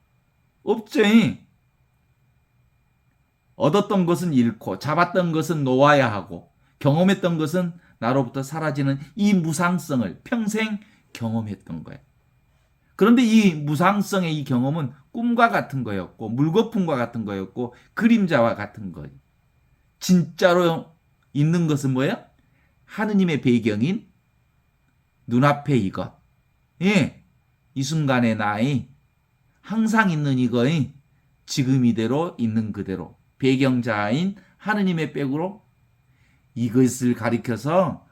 없죠. 얻었던 것은 잃고 잡았던 것은 놓아야 하고 경험했던 것은 나로부터 사라지는 이 무상성을 평생 경험했던 거예요. 그런데 이 무상성의 이 경험은 꿈과 같은 거였고 물거품과 같은 거였고 그림자와 같은 거예요. 진짜로 있는 것은 뭐예요? 하느님의 배경인 눈앞에 이것. 예, 이 순간의 나의 항상 있는 이거의 지금 이대로 있는 그대로 배경자인 하느님의 백으로 이것을 가리켜서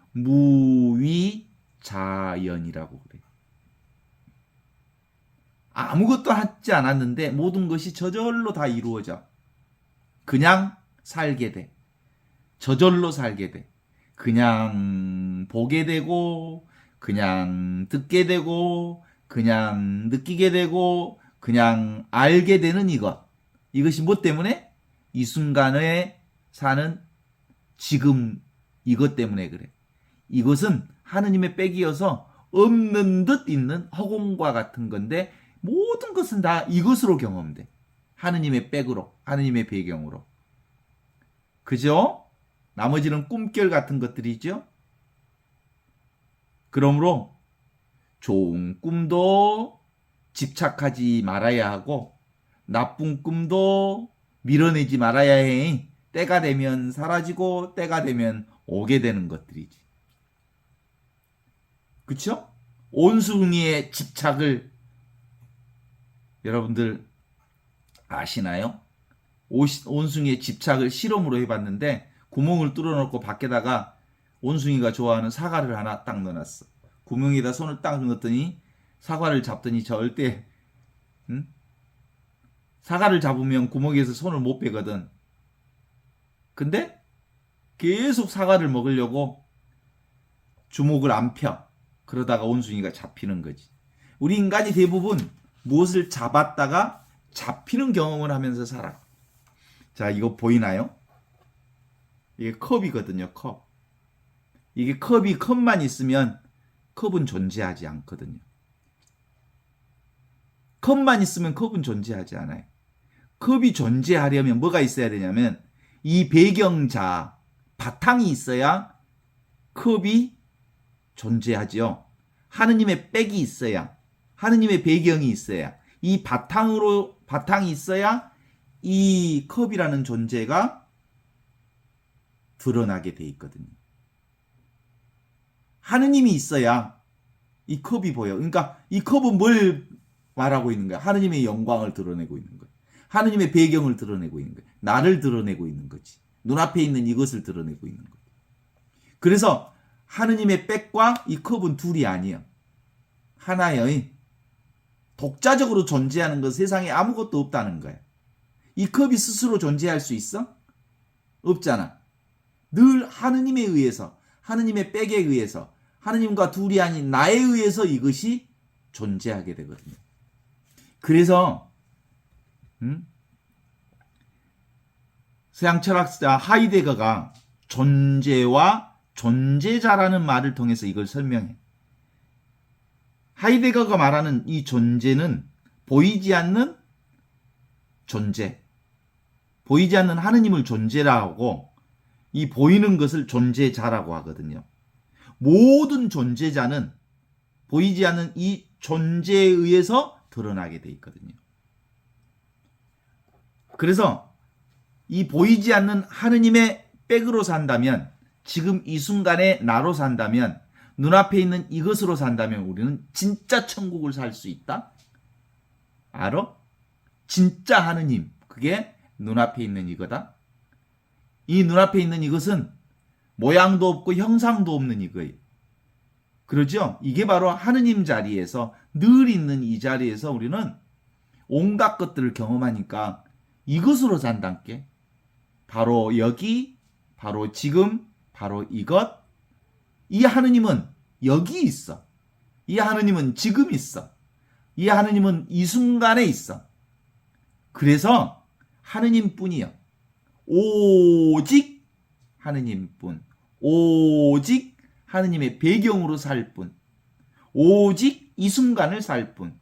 무위자연이라고 그래요. 아무것도 하지 않았는데 모든 것이 저절로 다 이루어져. 그냥 살게 돼. 저절로 살게 돼. 그냥 보게 되고, 그냥 듣게 되고, 그냥 느끼게 되고, 그냥 알게 되는 이것. 이것이 뭐 때문에? 이 순간에 사는 지금 이것 때문에 그래. 이것은 하느님의 백이어서 없는 듯 있는 허공과 같은 건데 모든 것은 다 이것으로 경험돼. 하느님의 백으로, 하느님의 배경으로. 그죠? 나머지는 꿈결 같은 것들이죠. 그러므로 좋은 꿈도 집착하지 말아야 하고 나쁜 꿈도 밀어내지 말아야 해. 때가 되면 사라지고 때가 되면 오게 되는 것들이지. 그쵸? 온순이의 집착을 여러분들 아시나요? 온숭이의 집착을 실험으로 해봤는데 구멍을 뚫어놓고 밖에다가 온숭이가 좋아하는 사과를 하나 딱 넣어놨어. 구멍에다 손을 딱 넣었더니 사과를 잡더니 절대 사과를 잡으면 구멍에서 손을 못 빼거든. 근데 계속 사과를 먹으려고 주먹을 안 펴. 그러다가 온숭이가 잡히는 거지. 우리 인간이 대부분 무엇을 잡았다가 잡히는 경험을 하면서 살아. 자, 이거 보이나요? 이게 컵이거든요, 컵. 이게 컵만 있으면 컵은 존재하지 않거든요. 컵만 있으면 컵은 존재하지 않아요. 컵이 존재하려면 뭐가 있어야 되냐면 이 배경자, 바탕이 있어야 컵이 존재하죠. 하느님의 백이 있어야, 하느님의 배경이 있어야, 이 바탕이 있어야 이 컵이라는 존재가 드러나게 돼 있거든요. 하느님이 있어야 이 컵이 보여. 그러니까 이 컵은 뭘 말하고 있는 거야? 하느님의 영광을 드러내고 있는 거야. 하느님의 배경을 드러내고 있는 거야. 나를 드러내고 있는 거지. 눈앞에 있는 이것을 드러내고 있는 거야. 그래서 하느님의 백과 이 컵은 둘이 아니에요. 하나의 독자적으로 존재하는 것 세상에 아무것도 없다는 거야. 이 컵이 스스로 존재할 수 있어? 없잖아. 늘 하느님에 의해서, 하느님의 백에 의해서, 하느님과 둘이 아닌 나에 의해서 이것이 존재하게 되거든요. 그래서 서양 철학자 하이데거가 존재와 존재자라는 말을 통해서 이걸 설명해. 하이데거가 말하는 이 존재는 보이지 않는 존재, 보이지 않는 하느님을 존재라고 이 보이는 것을 존재자라고 하거든요. 모든 존재자는 보이지 않는 이 존재에 의해서 드러나게 돼 있거든요. 그래서 이 보이지 않는 하느님의 백으로 산다면, 지금 이 순간에 나로 산다면, 눈앞에 있는 이것으로 산다면 우리는 진짜 천국을 살 수 있다? 알아? 진짜 하느님, 그게 눈앞에 있는 이거다. 이 눈앞에 있는 이것은 모양도 없고 형상도 없는 이거예요. 그러죠? 이게 바로 하느님 자리에서 늘 있는 이 자리에서 우리는 온갖 것들을 경험하니까 이것으로 산단께. 바로 여기, 바로 지금, 바로 이것. 이 하느님은 여기 있어. 이 하느님은 지금 있어. 이 하느님은 이 순간에 있어. 그래서 하느님뿐이요. 오직 하느님뿐. 오직 하느님의 배경으로 살 뿐. 오직 이 순간을 살 뿐.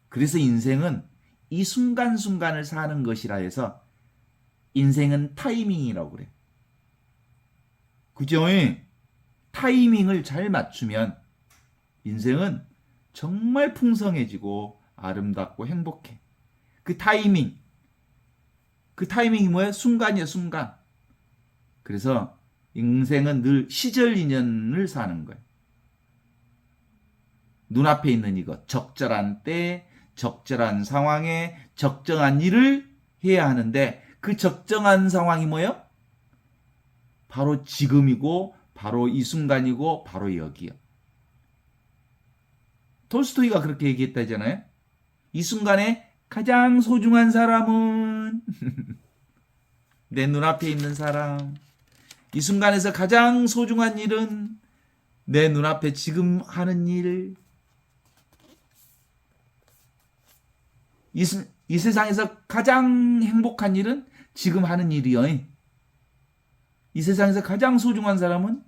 그래서 인생은 이 순간순간을 사는 것이라 해서 인생은 타이밍이라고 그래. 그죠? 타이밍을 잘 맞추면 인생은 정말 풍성해지고 아름답고 행복해. 그 타이밍이 뭐예요? 순간이야, 순간. 그래서 인생은 늘 시절 인연을 사는 거예요. 눈앞에 있는 이것, 적절한 때, 적절한 상황에 적정한 일을 해야 하는데 그 적정한 상황이 뭐예요? 바로 지금이고 바로 이 순간이고 바로 여기요. 톨스토이가 그렇게 얘기했다잖아요. 이 순간에 가장 소중한 사람은 내 눈앞에 있는 사람, 이 순간에서 가장 소중한 일은 내 눈앞에 지금 하는 일. 이 세상에서 가장 행복한 일은 지금 하는 일이요. 이 세상에서 가장 소중한 사람은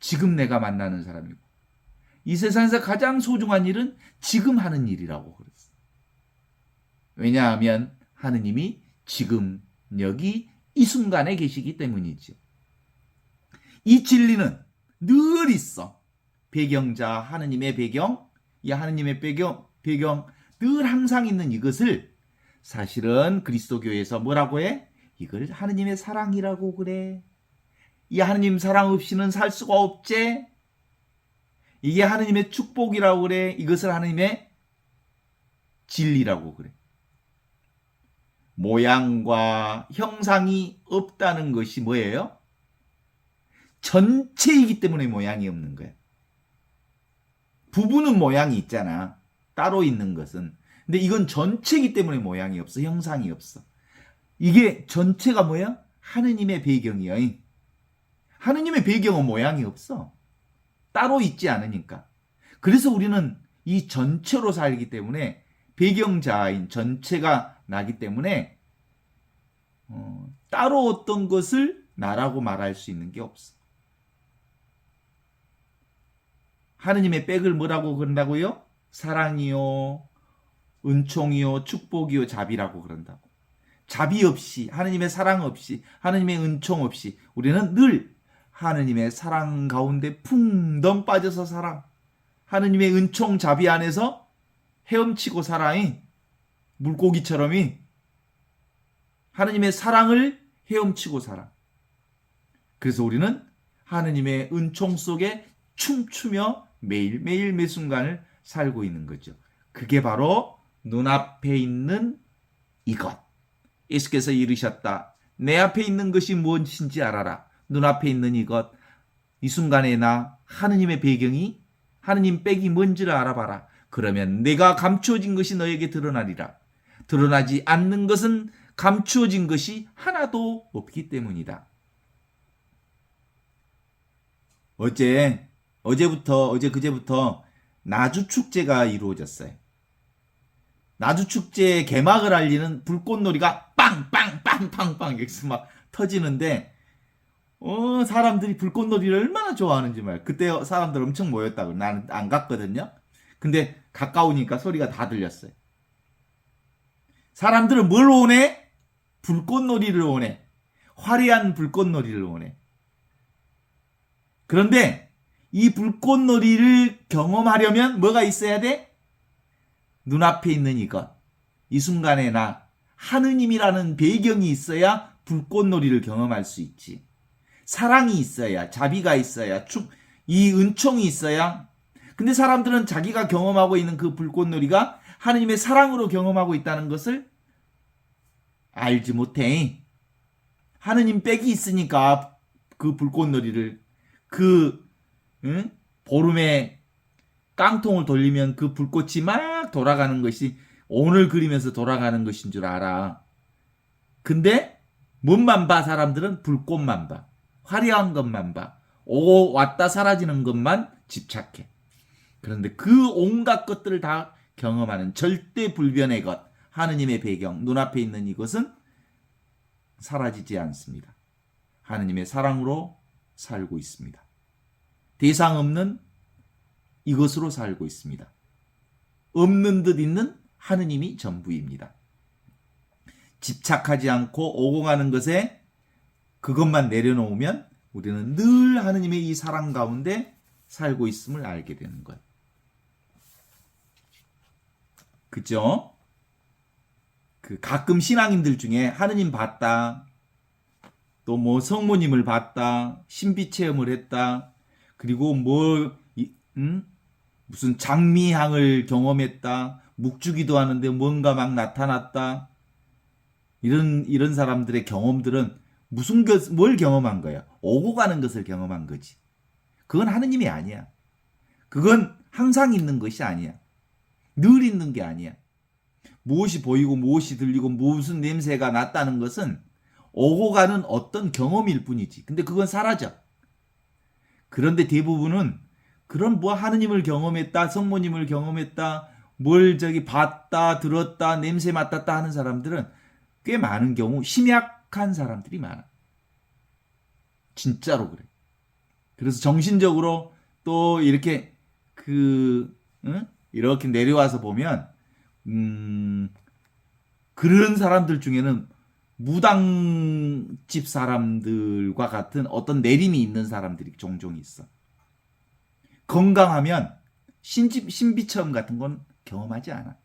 지금 내가 만나는 사람이고, 이 세상에서 가장 소중한 일은 지금 하는 일이라고 그랬어요. 왜냐하면 하느님이 지금 여기 이 순간에 계시기 때문이죠. 이 진리는 늘 있어. 배경자, 하느님의 배경, 이 하느님의 배경 늘 항상 있는 이것을 사실은 그리스도교에서 뭐라고 해? 이걸 하느님의 사랑이라고 그래. 이 하느님 사랑 없이는 살 수가 없지. 이게 하느님의 축복이라고 그래. 이것을 하느님의 진리라고 그래. 모양과 형상이 없다는 것이 뭐예요? 전체이기 때문에 모양이 없는 거야. 부분은 모양이 있잖아. 따로 있는 것은. 근데 이건 전체이기 때문에 모양이 없어. 형상이 없어. 이게 전체가 뭐야? 하느님의 배경이야. 하느님의 배경은 모양이 없어. 따로 있지 않으니까. 그래서 우리는 이 전체로 살기 때문에 배경자인 전체가 나기 때문에 따로 어떤 것을 나라고 말할 수 있는 게 없어. 하느님의 백을 뭐라고 그런다고요? 사랑이요, 은총이요, 축복이요, 자비라고 그런다고. 자비 없이, 하느님의 사랑 없이, 하느님의 은총 없이 우리는 늘 하느님의 사랑 가운데 풍덩 빠져서 살아. 하느님의 은총 자비 안에서 헤엄치고 살아이. 물고기처럼이 하느님의 사랑을 헤엄치고 살아. 그래서 우리는 하느님의 은총 속에 춤추며 매일매일 매 순간을 살고 있는 거죠. 그게 바로 눈앞에 있는 이것. 예수께서 이르셨다. 내 앞에 있는 것이 무엇인지 알아라. 눈앞에 있는 이것. 이 순간에 나 하느님의 배경이, 하느님 백이 뭔지를 알아봐라. 그러면 내가 감추어진 것이 너에게 드러나리라. 드러나지 않는 것은 감추어진 것이 하나도 없기 때문이다. 그제부터 나주축제가 이루어졌어요. 나주축제 개막을 알리는 불꽃놀이가 빵빵빵빵빵 여기서 막 터지는데 사람들이 불꽃놀이를 얼마나 좋아하는지 말. 그때 사람들 엄청 모였다고. 나는 안 갔거든요. 근데 가까우니까 소리가 다 들렸어요. 사람들은 뭘 원해? 불꽃놀이를 원해. 화려한 불꽃놀이를 원해. 그런데 이 불꽃놀이를 경험하려면 뭐가 있어야 돼? 눈앞에 있는 이것. 이 순간에 나 하느님이라는 배경이 있어야 불꽃놀이를 경험할 수 있지. 사랑이 있어야, 자비가 있어야, 이 은총이 있어야. 근데 사람들은 자기가 경험하고 있는 그 불꽃놀이가 하느님의 사랑으로 경험하고 있다는 것을 알지 못해. 하느님 백이 있으니까 그 불꽃놀이를 보름에 깡통을 돌리면 그 불꽃이 막 돌아가는 것이 온을 그리면서 돌아가는 것인 줄 알아. 근데 뭔만 봐? 사람들은 불꽃만 봐. 화려한 것만 봐. 오고 왔다 사라지는 것만 집착해. 그런데 그 온갖 것들을 다 경험하는 절대 불변의 것, 하느님의 배경, 눈앞에 있는 이것은 사라지지 않습니다. 하느님의 사랑으로 살고 있습니다. 대상 없는 이것으로 살고 있습니다. 없는 듯 있는 하느님이 전부입니다. 집착하지 않고 오고 가는 것에 그것만 내려놓으면 우리는 늘 하느님의 이 사랑 가운데 살고 있음을 알게 되는 거예요. 그죠? 가끔 신앙인들 중에 하느님 봤다, 또 뭐 성모님을 봤다, 신비 체험을 했다, 그리고 무슨 장미향을 경험했다, 묵주기도 하는데 뭔가 막 나타났다. 이런 사람들의 경험들은 뭘 경험한 거야? 오고 가는 것을 경험한 거지. 그건 하느님이 아니야. 그건 항상 있는 것이 아니야. 늘 있는 게 아니야. 무엇이 보이고 무엇이 들리고 무슨 냄새가 났다는 것은 오고 가는 어떤 경험일 뿐이지. 근데 그건 사라져. 그런데 대부분은 그런 뭐 하느님을 경험했다, 성모님을 경험했다, 뭘 저기 봤다, 들었다, 냄새 맡았다 하는 사람들은 꽤 많은 경우 심약한 사람들이 많아. 진짜로 그래. 그래서 정신적으로 또 이렇게 이렇게 내려와서 보면 그런 사람들 중에는 무당집 사람들과 같은 어떤 내림이 있는 사람들이 종종 있어. 건강하면 신비체험 같은 건 경험하지 않아.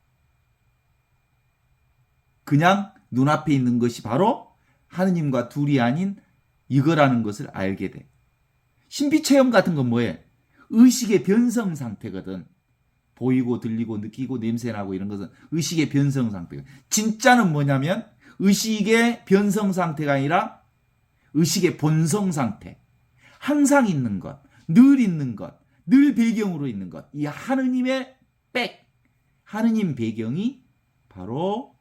그냥 눈앞에 있는 것이 바로 하느님과 둘이 아닌 이거라는 것을 알게 돼. 신비체험 같은 건 뭐해? 의식의 변성 상태거든. 보이고 들리고 느끼고 냄새나고 이런 것은 의식의 변성 상태거든. 진짜는 뭐냐면 의식의 변성 상태가 아니라 의식의 본성 상태. 항상 있는 것, 늘 있는 것, 늘 배경으로 있는 것. 이 하느님의 하느님 배경이 바로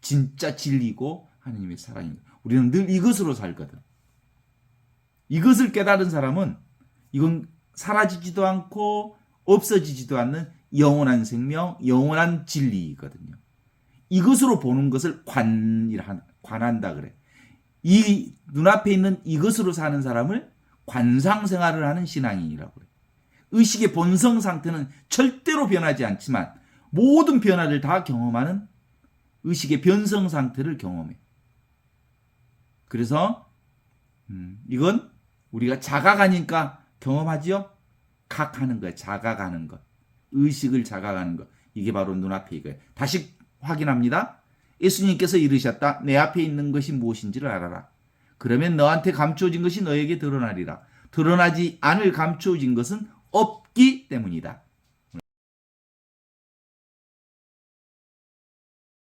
진짜 진리고 하느님의 사랑인 것. 우리는 늘 이것으로 살거든. 이것을 깨달은 사람은 이건 사라지지도 않고 없어지지도 않는 영원한 생명, 영원한 진리이거든요. 이것으로 보는 것을 관한다 그래. 이 눈앞에 있는 이것으로 사는 사람을 관상생활을 하는 신앙인이라고 그래. 의식의 본성 상태는 절대로 변하지 않지만 모든 변화를 다 경험하는 의식의 변성 상태를 경험해. 그래서 이건 우리가 자각하니까 경험하지요? 각하는 거야. 자각하는 것. 의식을 자각하는 것. 이게 바로 눈앞에 이거예요. 다시 확인합니다. 예수님께서 이르셨다. 내 앞에 있는 것이 무엇인지를 알아라. 그러면 너한테 감추어진 것이 너에게 드러나리라. 드러나지 않을 감추어진 것은 없기 때문이다.